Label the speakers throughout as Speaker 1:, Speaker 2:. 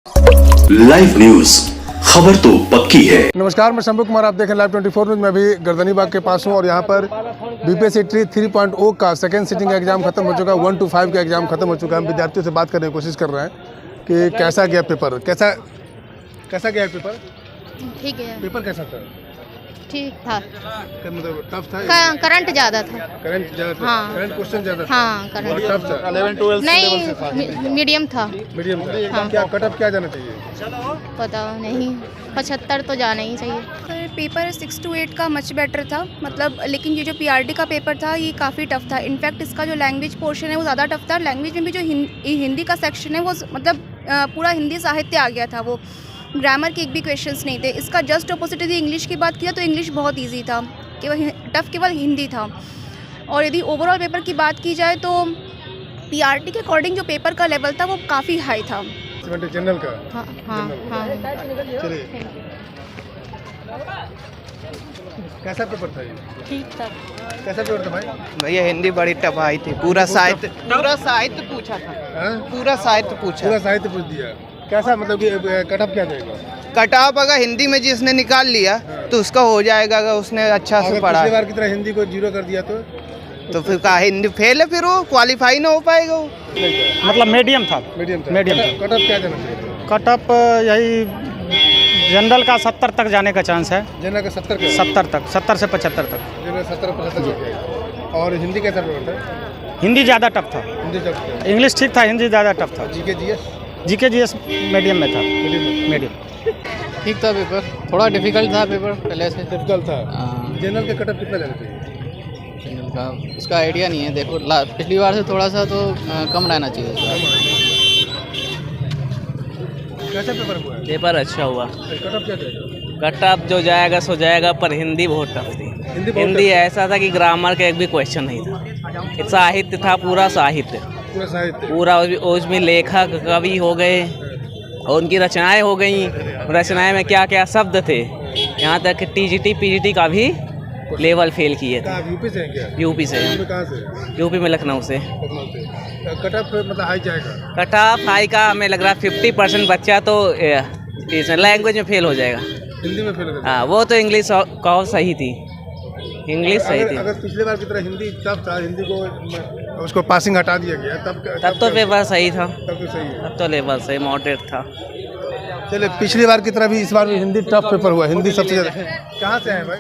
Speaker 1: Live news, खबर तो पक्की है।
Speaker 2: नमस्कार, मैं शंभू कुमार, आप देखें लाइव 24 न्यूज। मैं भी गर्दनीबाग के पास हूं और यहां पर बीपीएससी 3.0 का सेकेंड सिटिंग का एग्जाम खत्म हो चुका है। 1 to 5 का एग्जाम खत्म हो चुका है। हम विद्यार्थियों से बात करने की कोशिश कर रहे हैं कि कैसा गया पेपर, कैसा गया पेपर।
Speaker 3: ठीक है,
Speaker 2: पेपर कैसा था?
Speaker 3: ठीक था।
Speaker 2: मतलब टफ था?
Speaker 3: करंट ज़्यादा था।
Speaker 2: करंट ज़्यादा था?
Speaker 3: हाँ।
Speaker 2: करंट क्वेश्चन ज़्यादा था?
Speaker 3: हाँ, करंट
Speaker 2: और टफ था?
Speaker 4: 11-12
Speaker 3: नहीं, मीडियम था।
Speaker 2: मीडियम था?
Speaker 3: हाँ।
Speaker 2: क्या कट ऑफ क्या जाना चाहिए?
Speaker 3: पता नहीं, 75 तो जाना ही चाहिए।
Speaker 5: सर पेपर 6 to 8 का मच बेटर था, मतलब लेकिन ये जो पीआरटी का पेपर था ये काफ़ी टफ था। इनफैक्ट इसका जो लैंग्वेज पोर्शन है वो ज़्यादा टफ था। लैंग्वेज में भी जो हिंदी का सेक्शन है वो मतलब पूरा हिंदी साहित्य आ गया था। वो ग्रामर के एक भी क्वेश्चंस नहीं थे। इसका जस्ट अपोजिट यदि इंग्लिश की बात किया तो इंग्लिश बहुत ईजी था, केवल टफ केवल हिंदी था। और यदि ओवरऑल पेपर की बात की जाए तो पीआरटी के अकॉर्डिंग जो पेपर का लेवल था वो काफ़ी हाई था।
Speaker 2: जनरल का?
Speaker 3: हाँ हाँ हाँ।
Speaker 2: चलिए, कैसा पेपर था ये?
Speaker 3: ठीक था।
Speaker 2: कैसा पेपर था भाई?
Speaker 4: भैया हिंदी बड़ी टफ आई थी। पूरा साहित्य पूछा था।
Speaker 2: हाँ?
Speaker 4: पूरा साहित्य पूछा।
Speaker 2: पूरा साहित्य पूछ दिया। कैसा मतलब कि कट ऑफ क्या जाएगा?
Speaker 4: कट ऑफ अगर हिंदी में जिसने निकाल लिया तो उसका हो जाएगा, अगर उसने अच्छा से पढ़ा।
Speaker 2: पिछली बार की तरह हिंदी को 0 कर दिया
Speaker 4: तो फिर कहा हिंदी फेल है, फिर वो क्वालिफाई ना हो पाएगा वो।
Speaker 6: मतलब मीडियम था।
Speaker 2: मीडियम था?
Speaker 6: मीडियम था।
Speaker 2: कट ऑफ क्या जाना चाहिए?
Speaker 6: कट ऑफ यही जनरल का 70 तक जाने का चांस है।
Speaker 2: जनरल का 70 का?
Speaker 6: 70 तक, 70 से 75 तक।
Speaker 2: जनरल 70-75 का। और हिंदी कैसा पेपर था?
Speaker 6: हिंदी ज़्यादा टफ था।
Speaker 2: हिंदी टफ था?
Speaker 6: इंग्लिश ठीक था, हिंदी ज़्यादा टफ था।
Speaker 2: जीके जीएस
Speaker 6: मीडियम में था। मीडियम
Speaker 7: ठीक था पेपर, थोड़ा डिफिकल्ट था पेपर पहले से।
Speaker 2: डिफिकल्ट था? जनरल का कट ऑफ कितना जाना चाहिए?
Speaker 7: जनरल का उसका आइडिया नहीं है। देखो पिछली बार से थोड़ा सा तो कम रहना चाहिए उसका।
Speaker 2: कैसा पेपर हुआ है?
Speaker 8: पेपर अच्छा हुआ।
Speaker 2: कट ऑफ क्या जाएगा?
Speaker 8: कट ऑफ जो जाएगा सो जाएगा, पर हिंदी बहुत टफ थी। हिंदी ऐसा था कि ग्रामर का एक भी क्वेश्चन नहीं था। साहित्य था, पूरा साहित्य,
Speaker 2: पूरा साहित्य,
Speaker 8: पूरा उसमें लेखक कवि हो गए और उनकी रचनाएं हो गई। रचनाएं में क्या क्या शब्द थे, यहाँ तक कि टीजीटी पीजीटी का भी लेवल फेल किए थे।
Speaker 2: यूपी से हैं क्या?
Speaker 8: यूपी से।
Speaker 2: कहाँ से?
Speaker 8: यूपी में लखनऊ से।
Speaker 2: कट ऑफ मतलब हाई जाएगा?
Speaker 8: कट ऑफ हाई का हमें लग रहा है 50% बच्चा तो इस लैंग्वेज में फेल हो जाएगा।
Speaker 2: हिंदी में फेल हो जाएगा?
Speaker 8: हाँ, वो तो इंग्लिश कहो सही थी, इंग्लिश सही थी।
Speaker 2: अगर पिछले बार की तरह हिंदी टफ था, हिंदी को उसको पासिंग हटा दिया गया, तब
Speaker 8: तो पेपर सही था।
Speaker 2: तब तो सही है।
Speaker 8: तब तो लेवल सही मॉडरेट था।
Speaker 2: चलिए, पिछली बार की तरह भी इस बार भी हिंदी टफ पेपर हुआ। हिंदी सबसे ज़्यादा। कहाँ से हैं भाई?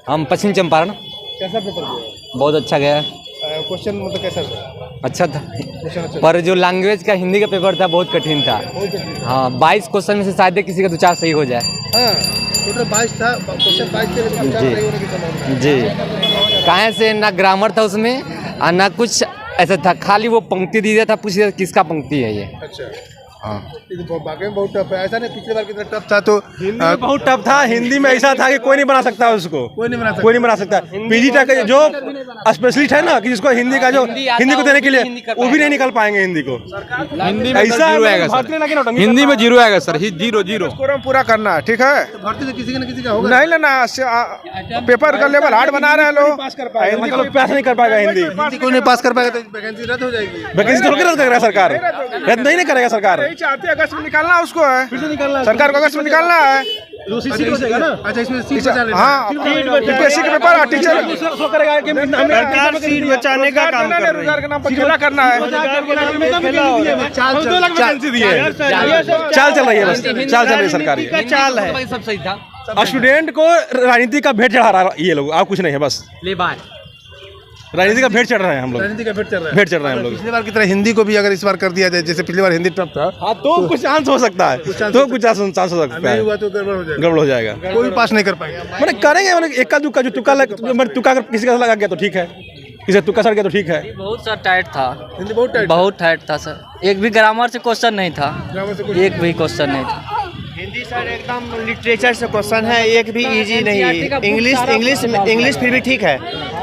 Speaker 9: हम पश्चिम चंपारण।
Speaker 2: कैसा पेपर हुआ?
Speaker 9: बहुत अच्छा गया।
Speaker 2: क्वेश्चन मतलब कैसा था?
Speaker 9: अच्छा था,
Speaker 2: क्वेश्चन अच्छा
Speaker 9: पर जो लैंग्वेज का हिंदी का पेपर था बहुत कठिन था। हाँ, 22 क्वेश्चन में से शायद किसी का 2-4 सही हो जाए।
Speaker 2: हाँ, टोटल 22 था। क्वेश्चन 22 थे, लेकिन 4 सही होने की संभावना है।
Speaker 9: जी, कहाँ से ना ग्रामर था उसमें और ना कुछ ऐसा था, खाली वो पंक्ति दी था, पूछ दिया किसका पंक्ति है ये।
Speaker 2: अच्छा,
Speaker 9: हाँ,
Speaker 2: बाकी में बहुत टफ है। ऐसा नहीं पिछले बार की तरह टफ था तो
Speaker 10: हिंदी में बहुत टफ था। हिंदी में ऐसा था कि कोई नहीं बना सकता उसको,
Speaker 2: कोई नहीं बना सकता।
Speaker 10: कोई नहीं बना सकता। पीजी तक जो स्पेशलिस्ट है ना, कि जिसको हिंदी का जो हिंदी को देने के लिए वो भी नहीं निकल पाएंगे हिंदी को।
Speaker 9: हिंदी में
Speaker 10: ऐसा
Speaker 9: जीरो आएगा सर। हिंदी में 0 आएगा सर, 0
Speaker 4: पूरा करना है, ठीक है।
Speaker 2: भर्ती तो किसी न किसी का होगा।
Speaker 4: नहीं लेना, पेपर का लेवल हार्ड बना रहे हैं लोग।
Speaker 10: हिंदी को पास नहीं कर पाएगा। हिंदी
Speaker 2: कोई नहीं पास कर पाएगा तो वैकेंसी रद्द हो जाएगी।
Speaker 10: वैकेंसी तो रद्द करेगा सरकार, रद्द नहीं करेगा सरकार।
Speaker 4: चाहते अगस्त में निकालना उसको है, फिर से निकालना सरकार को अगस्त में निकालना है।
Speaker 2: अच्छा, इसमें सीट बचा लेना।
Speaker 4: हाँ, यूपीएससी के पेपर और टीचर
Speaker 10: सरकार सीट बचाने का काम कर रही है।
Speaker 4: रोजगार के नाम पर खेला करना है।
Speaker 10: चाल चल रही है, बस चाल चल रही है सरकारी का चाल है।
Speaker 9: सब सही था।
Speaker 10: स्टूडेंट को राजनीति का भेंट चढ़ा रहा है ये लोग, आप कुछ नहीं है, बस राजनीति का भेंट चढ़ रहे हैं हम लोग।
Speaker 2: राजनीति का भेंट चल रहा है।
Speaker 10: भेंट चढ़ रहे हैं हम लोग।
Speaker 2: पिछली बार की तरह हिंदी को भी अगर इस बार कर दिया जाए, जैसे पिछली बार हिंदी टफ था,
Speaker 10: हाँ, तो कुछ चांस हो सकता है, तो कुछ चांस हो सकता
Speaker 2: नहीं
Speaker 10: है।
Speaker 2: हुआ तो गड़बड़ हो जाएगा।
Speaker 10: गड़बड़ हो जाएगा,
Speaker 2: कोई पास नहीं कर पाएगा।
Speaker 10: मैंने करेंगे, मैंने इक्का दुक्का जो तुक्का अगर किसी का लगा गया तो ठीक है, किसी का तुक्का सड़ गया तो ठीक है।
Speaker 8: बहुत सा टाइट था,
Speaker 2: हिंदी बहुत टाइट,
Speaker 8: बहुत टाइट था सर। एक भी ग्रामर से क्वेश्चन नहीं था, एक भी क्वेश्चन नहीं था।
Speaker 4: हिंदी सर एकदम लिटरेचर से क्वेश्चन है, एक भी इजी नहीं। इंग्लिश फिर भी ठीक है,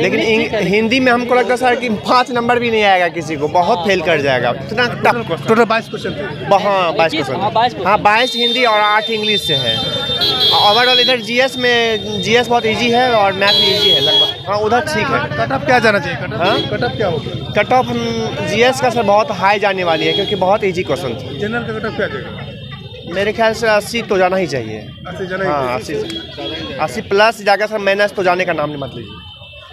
Speaker 4: लेकिन हिंदी में हमको लगता है सर कि 5 नंबर भी नहीं आएगा किसी को, बहुत फेल कर जाएगा। इतना टफ।
Speaker 2: टोटल 22 क्वेश्चन थे।
Speaker 4: हाँ, 22 क्वेश्चन। हाँ, 22 हिंदी और 8 इंग्लिश से है। ओवरऑल इधर जीएस बहुत इजी है और मैथ भी इजी है लगभग। हाँ, उधर ठीक है।
Speaker 2: कट ऑफ क्या जाना चाहिए?
Speaker 4: हाँ?
Speaker 2: कट ऑफ क्या होगा?
Speaker 4: कट ऑफ जीएस का सर बहुत हाई जाने वाली है, क्योंकि बहुत इजी क्वेश्चन था।
Speaker 2: जनरल का कट ऑफ क्या जाएगा?
Speaker 4: मेरे ख्याल से 80 तो जाना ही चाहिए।
Speaker 2: 80 जाना ही
Speaker 4: हाँ,
Speaker 2: चाहिए।
Speaker 4: 80 प्लस जाएगा सर, माइनस तो जाने का नाम नहीं मत लीजिए।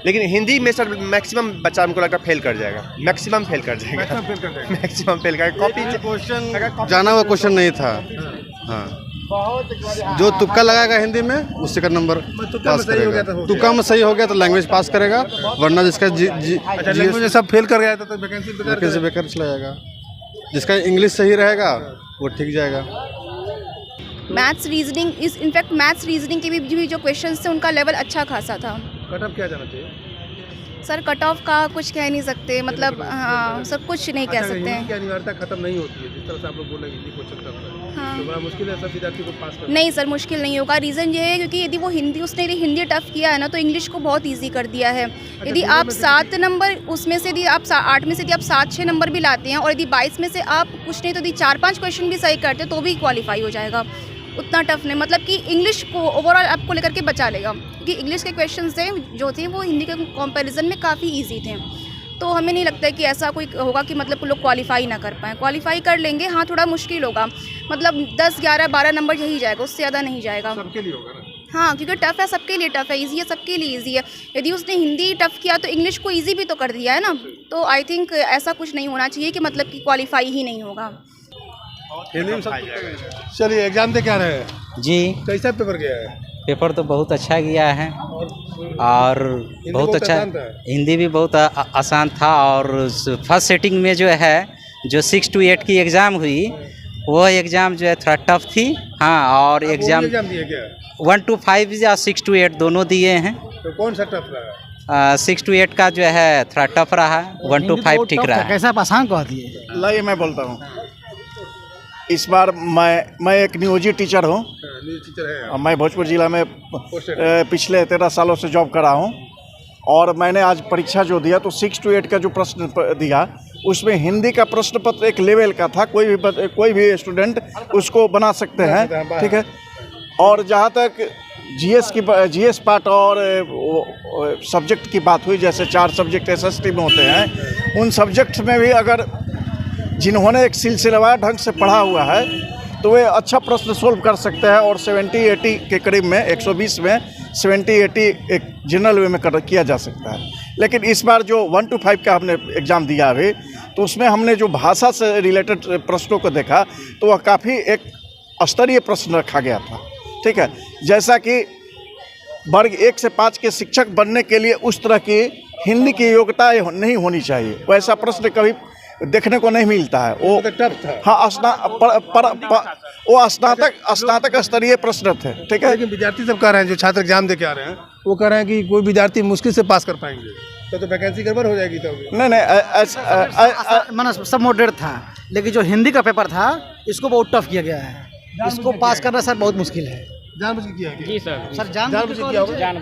Speaker 4: लेकिन हिंदी में सर मैक्सिमम बच्चा हमको लगता है फेल कर जाएगा, मैक्सिमम फेल कर जाएगा, मैक्सिमम फेल कर कॉपी
Speaker 11: क्वेश्चन जाना हुआ क्वेश्चन नहीं था। हाँ, जो तुक्का लगाएगा हिंदी में उसी का नंबर पास करेगा। तुक्का में सही हो गया तो लैंग्वेज पास करेगा, वरना जिसका
Speaker 2: लैंग्वेज सब फेल कर गया तो वैकेंसी
Speaker 11: बेकार चला जाएगा। जिसका इंग्लिश सही रहेगा वो ठीक जाएगा।
Speaker 5: मैथ्स रीजनिंग इस इनफैक्ट मैथ्स रीजनिंग के भी जो क्वेश्चंस थे उनका लेवल अच्छा खासा था।
Speaker 2: कट ऑफ क्या जाना चाहिए
Speaker 5: सर? कट ऑफ का कुछ कह नहीं सकते, मतलब हाँ सर कुछ नहीं कह सकते हैं।
Speaker 2: हिंदी की अनिवार्यता खत्म नहीं होती है, जिस तरह से आप लोग बोल रहे हैं हिंदी क्वेश्चन टफ है,
Speaker 5: हाँ।
Speaker 2: तो बड़ा मुश्किल है सब विद्यार्थी को पास करना।
Speaker 5: नहीं सर, मुश्किल नहीं होगा। रीज़न ये है क्योंकि यदि वो उसने यदि हिंदी टफ किया है ना तो इंग्लिश को बहुत ईजी कर दिया है। यदि आप 7 नंबर उसमें से यदि आप 8 में से यदि आप 7-6 नंबर भी लाते हैं और यदि 22 में से आप कुछ नहीं तो यदि 4-5 क्वेश्चन भी सही करते तो भी क्वालिफाई हो जाएगा। उतना टफ नहीं, मतलब कि इंग्लिश को ओवरऑल आपको लेकर के बचा लेगा, क्योंकि इंग्लिश के क्वेश्चंस थे जो थे वो हिंदी के कंपैरिजन में काफ़ी इजी थे। तो हमें नहीं लगता है कि ऐसा कोई होगा कि मतलब लोग क्वालिफाई ना कर पाएँ। क्वालिफाई कर लेंगे, हाँ थोड़ा मुश्किल होगा, मतलब 10, 11, 12 नंबर यही जाएगा, उससे ज़्यादा नहीं जाएगा।
Speaker 2: सबके लिए होगा ना?
Speaker 5: हाँ, क्योंकि टफ़ है, सबके लिए टफ़ है, ईजी है, सबके लिए ईजी है। यदि उसने हिंदी टफ़ किया तो इंग्लिश को ईजी भी तो कर दिया है ना। तो आई थिंक ऐसा कुछ नहीं होना चाहिए कि मतलब कि क्वालिफाई ही नहीं होगा।
Speaker 2: हिंदी में सब चलिए एग्जाम दे क्या रहे हैं
Speaker 6: जी,
Speaker 2: कैसा पेपर गया है?
Speaker 6: पेपर तो बहुत अच्छा गया है और बहुत अच्छा, हिंदी भी बहुत आसान था। और फर्स्ट सेटिंग में जो है जो 6 to 8 की एग्ज़ाम हुई वो एग्ज़ाम जो है थोड़ा टफ थी। हाँ, और एग्ज़ाम
Speaker 2: दिए क्या?
Speaker 7: 1 to 5 या 6 to 8 दोनों दिए हैं।
Speaker 2: तो कौन सा टफ रहा?
Speaker 7: 6 to 8 का जो है थोड़ा टफ रहा है, 1 to 5 ठीक रहा है।
Speaker 6: कैसा आसान कह दिए?
Speaker 12: लाइए मैं बोलता हूँ, इस बार मैं एक नियोजी टीचर हूँ। मैं भोजपुर जिला में पिछले 13 सालों से जॉब कर रहा हूँ और मैंने आज परीक्षा जो दिया तो 6 to 8 का जो प्रश्न दिया उसमें हिंदी का प्रश्न पत्र एक लेवल का था, कोई भी स्टूडेंट उसको बना सकते हैं, ठीक है। और जहाँ तक जीएस पार्ट और सब्जेक्ट की बात हुई, जैसे 4 सब्जेक्ट एसएसटी में होते हैं, उन सब्जेक्ट में भी अगर जिन्होंने एक सिलसिलेवार ढंग से पढ़ा हुआ है तो वे अच्छा प्रश्न सोल्व कर सकते हैं और 70-80 के करीब में 120 में 70-80 एक जनरल वे में किया जा सकता है। लेकिन इस बार जो 1 to 5 का हमने एग्ज़ाम दिया अभी, तो उसमें हमने जो भाषा से रिलेटेड प्रश्नों को देखा तो वह काफ़ी एक स्तरीय प्रश्न रखा गया था, ठीक है। जैसा कि वर्ग 1 से 5 के शिक्षक बनने के लिए उस तरह की हिंदी की योग्यता नहीं होनी चाहिए, वैसा प्रश्न कभी देखने को नहीं मिलता है। वो
Speaker 2: टफ था।
Speaker 12: हाँ, वो स्नातक स्तरीय प्रश्न थे, ठीक है।
Speaker 2: लेकिन विद्यार्थी सब कह रहे हैं, जो छात्र एग्जाम दे के आ रहे हैं वो कह रहे हैं कि कोई विद्यार्थी मुश्किल से पास कर पाएंगे, तो वैकेंसी गड़बड़ हो जाएगी। तो
Speaker 6: नहीं, सब मॉडरेट था, लेकिन जो हिंदी का पेपर था इसको बहुत टफ किया गया है। इसको पास करना सर बहुत मुश्किल है।
Speaker 2: जानबूझ के किया है?
Speaker 6: जी सर, जानबूझ के किया होगा।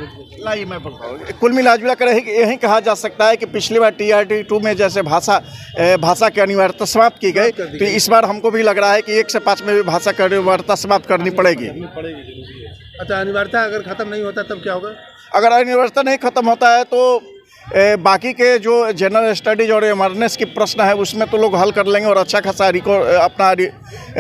Speaker 12: लाइए मैं बोलता हूँ, कुल मिला कर यही कहा जा सकता है कि पिछली बार TRT 2 में जैसे भाषा की अनिवार्यता समाप्त की गई, तो इस बार हमको भी लग रहा है कि 1 से 5 में भी भाषा की अनिवार्यता समाप्त करनी पड़ेगी।
Speaker 2: अच्छा, अनिवार्यता अगर खत्म नहीं होता तब क्या होगा?
Speaker 12: अगर अनिवार्यता नहीं खत्म होता है तो बाकी के जो जनरल स्टडीज और अवेयरनेस की प्रश्न है उसमें तो लोग हल कर लेंगे और अच्छा खासा अपना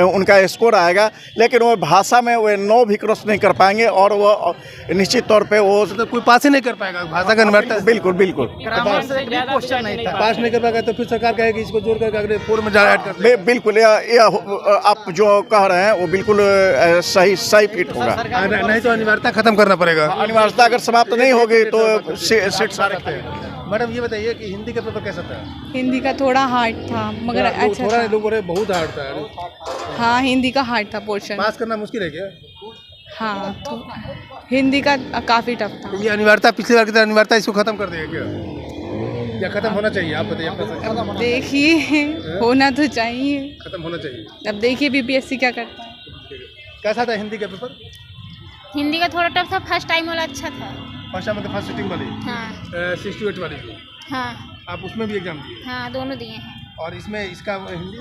Speaker 12: उनका स्कोर आएगा। लेकिन वो भाषा में वो 9 भी क्रॉस नहीं कर पाएंगे और वो निश्चित तौर पे वो
Speaker 2: तो कोई पास ही नहीं कर पाएगा भाषा का अनिवार्यता।
Speaker 12: बिल्कुल बिल्कुल
Speaker 6: क्वेश्चन नहीं था,
Speaker 2: पास नहीं कर पाएगा तो फिर सरकार कहेगी इसको जोड़ करके अगले 4 में ऐड कर।
Speaker 12: बिल्कुल, आप जो कह रहे हैं वो बिल्कुल सही फिट होगा।
Speaker 2: नहीं तो अनिवार्यता खत्म करना पड़ेगा।
Speaker 12: अनिवार्यता अगर समाप्त नहीं होगी तो सीट सारे।
Speaker 2: मैडम ये बताइए कि हिंदी का पेपर कैसा था?
Speaker 13: हिंदी का थोड़ा हार्ड था, मगर अच्छा
Speaker 2: थोड़ा लोग बोल रहे बहुत हार्ड था।
Speaker 13: हाँ, हिंदी का हार्ड था पोर्शन।
Speaker 2: पास करना मुश्किल है क्या?
Speaker 13: हाँ, तो हिंदी का काफ़ी टफ था।
Speaker 2: ये अनिवार्यता पिछली बार की तरह अनिवार्यता इसको खत्म कर देगा क्या, या खत्म होना चाहिए? आप बताइए।
Speaker 13: देखिए, होना तो चाहिए,
Speaker 2: खत्म होना चाहिए।
Speaker 13: अब देखिए BPSC क्या करता है।
Speaker 2: कैसा था हिंदी का पेपर?
Speaker 3: हिंदी का थोड़ा टफ था, फर्स्ट टाइम वाला अच्छा था।
Speaker 2: फर्स्ट टाइम मतलब फर्स्ट सिटिंग वाली?
Speaker 3: हाँ।
Speaker 2: 6 to 8 वाली?
Speaker 3: हाँ।
Speaker 2: आप उसमें भी एग्जाम दिए?
Speaker 3: हाँ, दोनों दिए हैं।
Speaker 2: और इसमें इसका हिंदी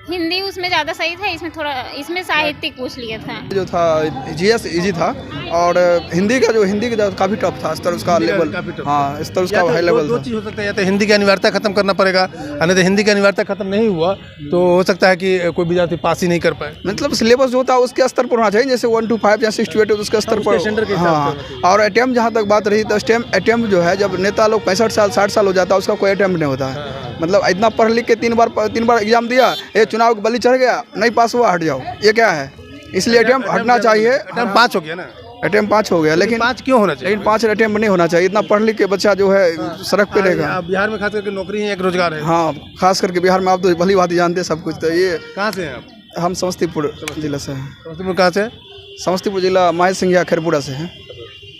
Speaker 3: हिंदी उसमें ज़्यादा सही था, इसमें थोड़ा, इसमें साहित्यिक पूछ लिया था।
Speaker 14: जो था जीएस इजी था और हिंदी का काफ़ी टफ था, स्तर उसका लेवल, हाँ स्तर उसका हाई लेवल
Speaker 2: दो
Speaker 14: था।
Speaker 2: चीज़ हो सकता है, या तो हिंदी की अनिवार्यता खत्म करना पड़ेगा, नहीं तो हिंदी की अनिवार्यता खत्म नहीं हुआ तो हो सकता है कि कोई विद्यार्थी पास ही नहीं कर पाए।
Speaker 14: मतलब सिलेबस जो था उसके स्तर पर होना चाहिए, जैसे 1 to 5 या 6 to 8 उसके स्तर पर। हाँ, और अटेम्प्ट जहाँ तक बात रही तो अटेम्प्ट जो है, जब नेता लोग 65 साल 60 साल हो जाता है उसका कोई अटेम्प्ट नहीं होता है। मतलब इतना पढ़ लिख के 3 बार एग्जाम दिया, ये चुनाव की बलि चढ़ गया, नहीं पास हुआ, हट जाओ, ये क्या है? इसलिए अटेम्प्ट हटना चाहिए।
Speaker 2: अटेम्प्ट 5 हो गया ना,
Speaker 14: अटेम्प्ट 5 हो गया, लेकिन
Speaker 2: 5 क्यों होना चाहिए?
Speaker 14: लेकिन 5 अटेम्प्ट नहीं होना चाहिए। इतना पढ़ लिख के बच्चा जो है सड़क पे रहेगा।
Speaker 2: बिहार में खास करके नौकरी ही एक रोजगार है।
Speaker 14: हाँ, खास करके बिहार में आप तो भली बात जानते हैं सब कुछ। तो ये
Speaker 2: कहाँ से हैं आप?
Speaker 14: हम समस्तीपुर जिला से हैं।
Speaker 2: समस्तीपुर कहाँ से?
Speaker 14: समस्तीपुर जिला महेश सिंघिया खैरपुरा से हैं।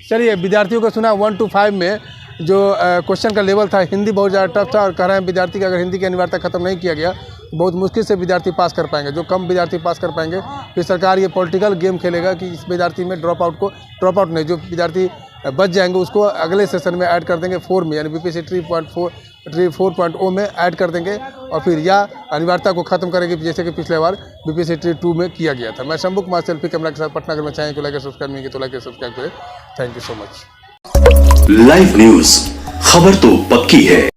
Speaker 2: चलिए, विद्यार्थियों को सुना 1 to 5 में जो क्वेश्चन का लेवल था, हिंदी बहुत ज़्यादा टफ था और कह रहे हैं विद्यार्थी का अगर हिंदी की अनिवार्यता खत्म नहीं किया गया तो बहुत मुश्किल से विद्यार्थी पास कर पाएंगे। जो कम विद्यार्थी पास कर पाएंगे, फिर सरकार ये पॉलिटिकल गेम खेलेगा कि इस विद्यार्थी में ड्रॉप आउट नहीं, जो विद्यार्थी बच जाएंगे उसको अगले सेशन में ऐड कर देंगे 4 में, यानी बीपीएससी 3.4 में ऐड कर देंगे और फिर या अनिवार्यता को खत्म करेंगे, जैसे कि पिछले बार बीपीएससी 2 में किया गया था। मैं शंभू कुमार सेल्फी कैमरा के साथ पटना में चाहिए तो लाइक सब्सक्राइब नहीं किया तो लाइक सब्सक्राइब करें। Thank you so much.
Speaker 1: Live news, खबर तो पक्की है।